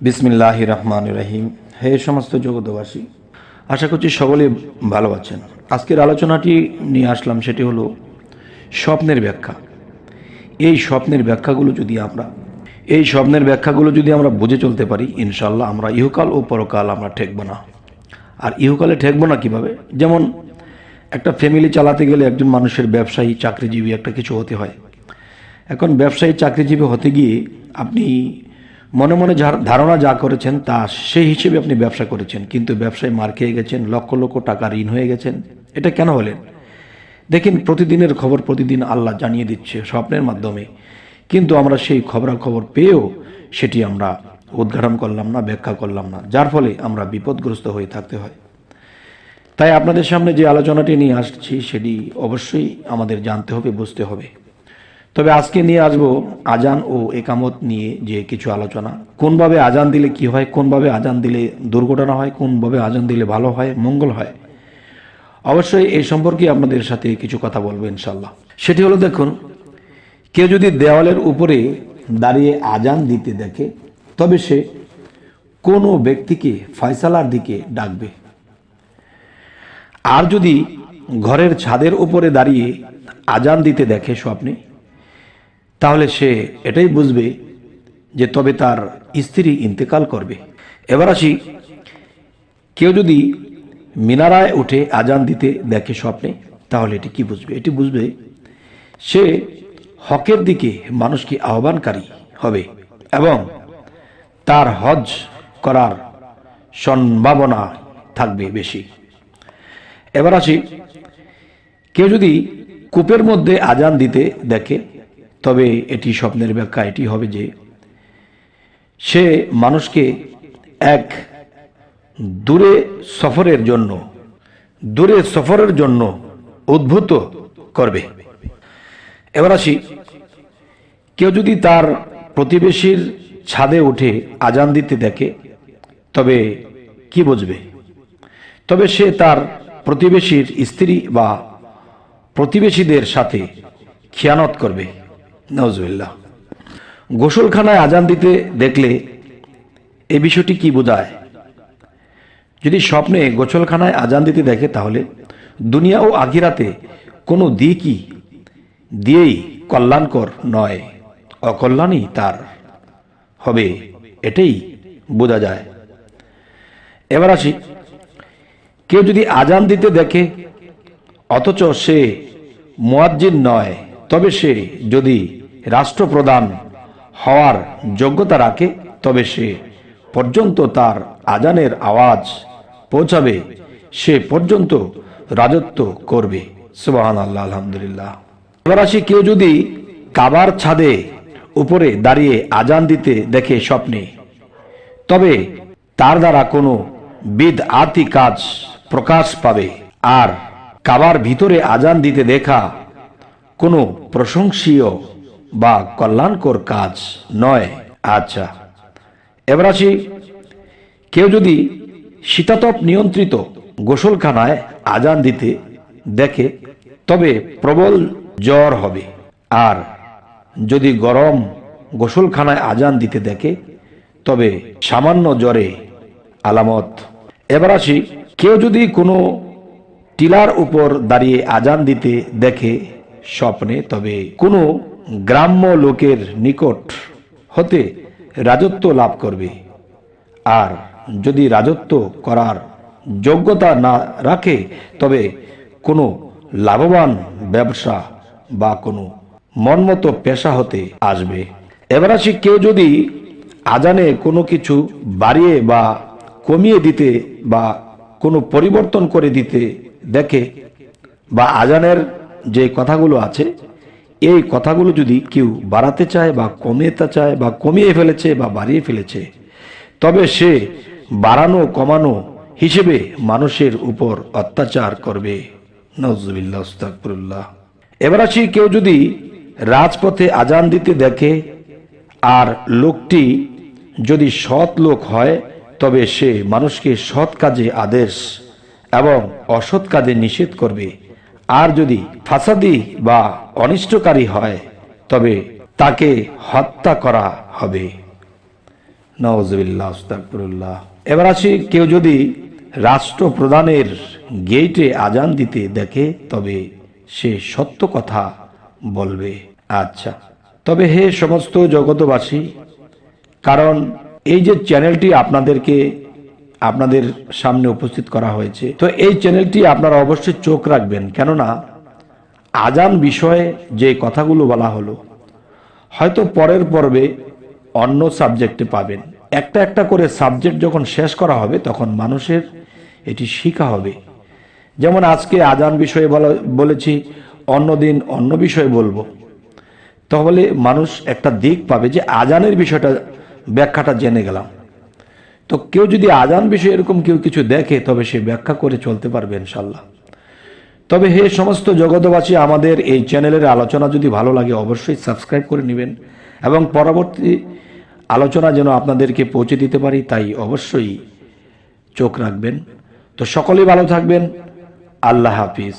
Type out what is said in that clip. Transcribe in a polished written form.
বিসমিল্লাহির রহমানির রহিম। হে সমস্ত জগতবাসী, আশা করছি সকলে ভালো আছেন। আজকের আলোচনাটি নিয়ে আসলাম, সেটি হলো স্বপ্নের ব্যাখ্যা। এই স্বপ্নের ব্যাখ্যাগুলো যদি আমরা বুঝে চলতে পারি, ইনশাল্লাহ আমরা ইহকাল ও পরকাল আমরা ঠেকব না। আর ইহকালে ঠেকব না কিভাবে? যেমন একটা ফ্যামিলি চালাতে গেলে একজন মানুষের ব্যবসায়ী, চাকরিজীবী একটা কিছু হতে হয়। এখন ব্যবসায়ী, চাকরিজীবী হতে গিয়ে আপনি মনে মনে ধারণা যা করেছেন তা সেই হিসেবে আপনি ব্যবসা করেছেন, কিন্তু ব্যবসায় মার খেয়ে গেছেন, লক্ষ লক্ষ টাকা ঋণ হয়ে গেছেন। এটা কেন হলেন? দেখেন, প্রতিদিনের খবর প্রতিদিন আল্লাহ জানিয়ে দিচ্ছে স্বপ্নের মাধ্যমে, কিন্তু আমরা সেই খবরাখবর পেয়েও সেটি আমরা উদ্ঘাটন করলাম না, ব্যাখ্যা করলাম না, যার ফলে আমরা বিপদগ্রস্ত হয়ে থাকতে হয়। তাই আপনাদের সামনে যে আলোচনাটি নিয়ে আসছি সেটি অবশ্যই আমাদের জানতে হবে, বুঝতে হবে। তবে আজকে নিয়ে আসবো আজান ও একামত নিয়ে যে কিছু আলোচনা। কোনভাবে আজান দিলে কি হয়, কোনভাবে আজান দিলে দুর্ঘটনা হয়, কোনভাবে আজান দিলে ভালো হয়, মঙ্গল হয়। অবশ্যই এই সম্পর্কে আপনাদের সাথে কিছু কথা বলবো ইনশাল্লাহ। সেটি হলো, দেখুন, কেউ যদি দেওয়ালের উপরে দাঁড়িয়ে আজান দিতে দেখে, তবে সে কোনো ব্যক্তিকে ফয়সালার দিকে ডাকবে। আর যদি ঘরের ছাদের উপরে দাঁড়িয়ে আজান দিতে দেখে স্বপ্নে, তাহলে সে এটাই বুঝবে যে তবে তার স্ত্রী ইন্তেকাল করবে। এবার আসি, কেউ যদি মিনারায় উঠে আজান দিতে দেখে স্বপ্নে, তাহলে এটি কি বুঝবে? এটি বুঝবে সে হকের দিকে মানুষকে আহ্বানকারী হবে এবং তার হজ করার সম্ভাবনা থাকবে বেশি। এবার আসি, কেউ যদি কূপের মধ্যে আজান দিতে দেখে, তবে এটি স্বপ্নের ব্যাখ্যা এটি হবে যে সে মানুষকে এক দূরে সফরের জন্য উদ্ভূত করবে। এবার আসি, কেউ যদি তার প্রতিবেশীর ছাদে উঠে আজান দিতে দেখে, তবে কি বুঝবে? তবে সে তার প্রতিবেশীর স্ত্রী বা প্রতিবেশীদের সাথে খিয়ানত করবে। নাউজুবিল্লাহ। গোসলখানায় আজান দিতে দেখলে এই বিষয়টি কি বোঝায়? যদি স্বপ্নে গোসলখানায় আজান দিতে দেখে, তাহলে দুনিয়া ও আখিরাতে কোনো দিয়েই কল্যাণকর নয়, অকল্যাণই তার হবে, এটাই বোঝা যায়। এবার আসি, কেউ যদি আজান দিতে দেখে অথচ সে মুয়াজ্জিন নয়, তবে সে যদি রাষ্ট্রপ্রধান হওয়ার যোগ্যতা রাখে, তবে সে পর্যন্ত তার আজানের আওয়াজ পৌঁছাবে, সে পর্যন্ত রাজত্ব করবে। সুবহানাল্লাহ, আলহামদুলিল্লাহ। এবার আসি, কেউ যদি কাবার ছাদে উপরে দাঁড়িয়ে আজান দিতে দেখে স্বপ্নে, তবে তার দ্বারা কোনো বিদআতি কাজ প্রকাশ পাবে, আর কাবার ভিতরে আজান দিতে দেখা কোনো প্রশংসনীয় বা কল্যাণকর কাজ নয়। আচ্ছা, এবার আসি, কেউ যদি শীতাতপ নিয়ন্ত্রিত গোসলখানায় আজান দিতে দেখে, তবে প্রবল জ্বর হবে, আর যদি গরম গোসলখানায় আজান দিতে দেখে, তবে সামান্য জ্বরে আলামত। এবার আসি, কেউ যদি কোনো টিলার উপর দাঁড়িয়ে আজান দিতে দেখে স্বপ্নে, তবে কোনো গ্রাম্য লোকের নিকট হতে রাজত্ব লাভ করবে, আর যদি রাজত্ব করার যোগ্যতা না রাখে, তবে কোনো লাভবান ব্যবসা বা কোনো মনমতো পেশা হতে আসবে। এবার আসি, কেউ যদি আজানে কোনো কিছু বাড়িয়ে বা কমিয়ে দিতে বা কোনো পরিবর্তন করে দিতে দেখে, বা আজানের যে কথাগুলো আছে এই কথাগুলো যদি কেউ বাড়াতে চায় বা কমাতে চায়, বা কমিয়ে ফেলেছে বা বাড়িয়ে ফেলেছে, তবে সে বাড়ানো কমানো হিসেবে মানুষের উপর অত্যাচার করবে। নাউজুবিল্লাহ, আস্তাগফিরুল্লাহ। এবার আসি, কেউ যদি রাজপথে আজান দিতে দেখে আর লোকটি যদি সৎ লোক হয়, তবে সে মানুষকে সৎ কাজে আদেশ এবং অসৎ কাজে নিষেধ করবে, আর যদি ফাসাদি বা অনিষ্টকারী হয়, তবে তাকে হত্যা করা হবে। নাউজুবিল্লাহ, আস্তাগফিরুল্লাহ। এবার আসি, কেউ যদি রাষ্ট্রপ্রধানের গেটে আজান দিতে দেখে তবে সে সত্য কথা বলবে। আচ্ছা, তবে হে সমস্ত জগতবাসী, কারণ এই যে চ্যানেলটি আপনাদের সামনে উপস্থিত করা হয়েছে, তো এই চ্যানেলটি আপনারা অবশ্যই চোখ রাখবেন, কেননা আজান বিষয়ে যে কথাগুলো বলা হলো হয়তো পরের পর্বে অন্য সাবজেক্টে পাবেন। একটা একটা করে সাবজেক্ট যখন শেষ করা হবে তখন মানুষের এটি শিখা হবে। যেমন আজকে আজান বিষয়ে বলেছি, অন্যদিন অন্য বিষয়ে বলবো, তাহলে মানুষ একটা দিক পাবে যে আজানের বিষয়টা, ব্যাখ্যাটা জেনে গেলাম। তো কেউ যদি আজান বিষয়ে এরকম কেউ কিছু দেখে তবে সে ব্যাখ্যা করে চলতে পারবে ইনশাল্লাহ। তবে হে সমস্ত জগতবাসী, আমাদের এই চ্যানেলের আলোচনা যদি ভালো লাগে অবশ্যই সাবস্ক্রাইব করে নেবেন এবং পরবর্তী আলোচনা যেন আপনাদেরকে পৌঁছে দিতে পারি তাই অবশ্যই চোখ রাখবেন। তো সকলেই ভালো থাকবেন। আল্লাহ হাফিজ।